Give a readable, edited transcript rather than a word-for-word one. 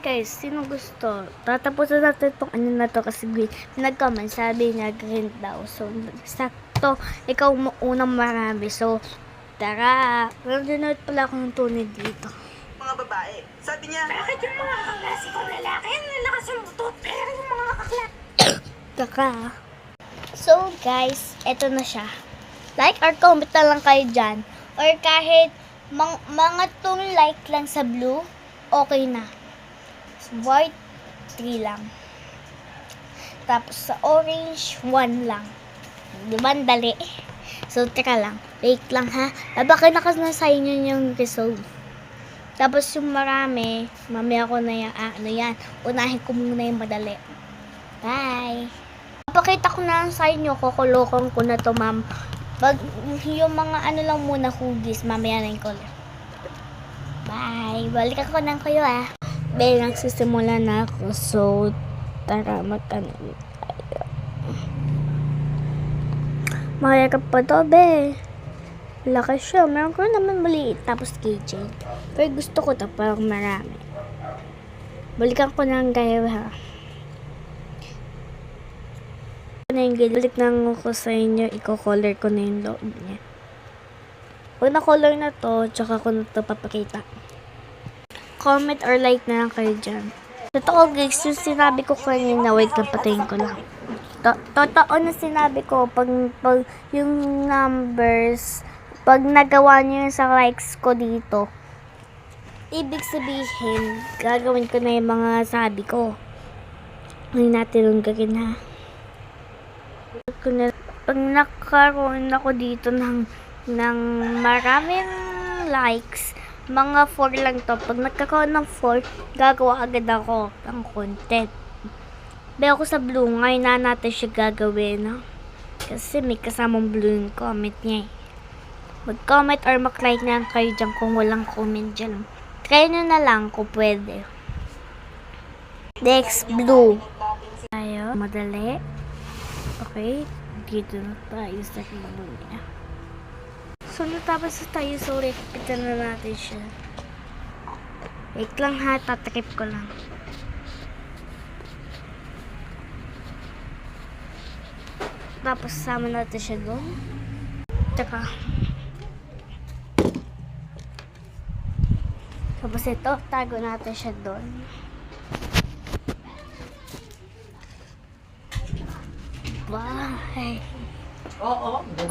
Guys, sino gusto? Tatapusin natin itong ano na to kasi nag-comment, sabi niya green daw. So, sakto, ikaw unang marami. So, tara. Pero dinood pala akong tunid dito. Mga babae. Sabi niya, bakit yung mga kaklase kong lalaki ang lalakas ang butot, pero yung mga kaklase... Taka. So, guys, eto na siya. Like or comment na lang kayo dyan. Or kahit mga 2 like lang sa blue, okay na. White, 3 lang. Tapos sa orange, 1 lang. Di ba? Ang dali. So, teka lang. Wait lang ha. Bakit na sa inyo yung result? Tapos yung marami, mamaya ko na yung, ano yan. Unahin ko muna yung madali. Bye! Papakita ko na sa inyo, kukulokon ko na to, ma'am. Pag yung mga ano lang muna hugis, mamaya na yung color. Bye! Balik ako ng kayo ah. Be, nagsisimula na ako. So, tara, magkanin tayo. Mahirap pa to, be. Laki siya. Meron ko naman maliit. Tapos KJ. Pero gusto ko to, parang marami. Balikan ko ng kayo, ha. Balik na ako sa inyo. Iko-color ko na yung loob niya. Pag na-color na to, tsaka ko na to papakita. Comment or like na lang kayo dyan. Totoo guys, yung sinabi ko kanina, wait lang, patayin ko lang. Totoo na sinabi ko, pag yung numbers, pag nagawa niyo sa likes ko dito, ibig sabihin, gagawin ko na yung mga sabi ko. Ngayon natin yung gagawin ha. Pag nakaroon ako dito ng maraming likes, mga 4 lang to. Pag nagkakaroon ng 4, gagawa agad ako ng content. Pero ako sa blue, ngayon na natin siya gagawin. No? Kasi may kasamang blue yung comment niya eh. Mag-comment or mag-like na kayo dyan kung walang comment dyan. Try nyo na lang kung pwede. Next, blue. Tayo, madali. Okay, dito na tayo sa blue niya. So, natapos na tayo. So, repeatin na natin siya. Wait lang ha. Tatrip ko lang. Tapos, sama natin siya doon. Tsaka. Tapos ito, tago natin siya doon. Bye! Oo.